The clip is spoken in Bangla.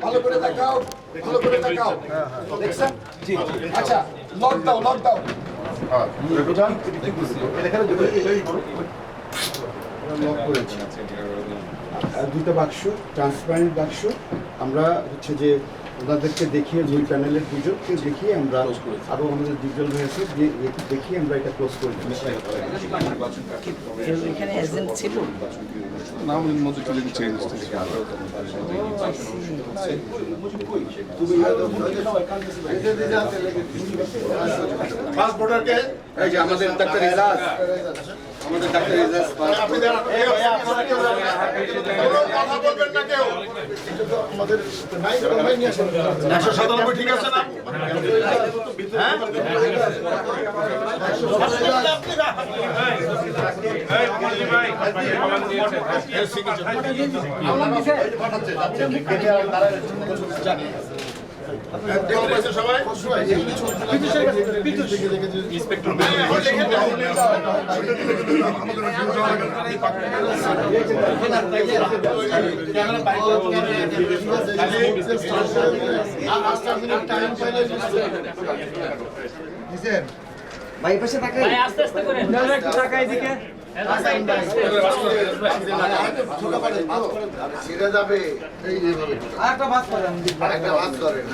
ভালো করে দেখাও, ভালো করে দেখাও। দেখছেন? জি আচ্ছা, লক দাও, লক দাও। লক করেছি। দুটো বাক্স, ট্রান্সপারেন্ট বাক্স, আমরা হচ্ছে যে ওনাদেরকে দেখিয়ে, দুই প্যানেলের দুজনকে দেখিয়ে আমরা আরও আমাদের দুজন রয়েছে দেখিয়ে আমরা এটা ক্লোজ করে দিই। এখানে এজেন্ট ছিল নাম মধ্যে চলে গেছে। ফার্স্ট ভোটারকে এই যে আমাদের ডাক্তার ইজাজ, আমাদের ডাক্তার ইজাজ আপনি দাঁড়ান। কথা বলবেন না কেউ। আমাদের 997 ঠিক আছে না? হ্যাঁ? সবাই ভাই পাশে তাকাই, ভাই আস্তে আস্তে করেন, একটু তাকাই দিকে। যাবে আরেকটা বাস করেন, আরেকটা বাদ করেন।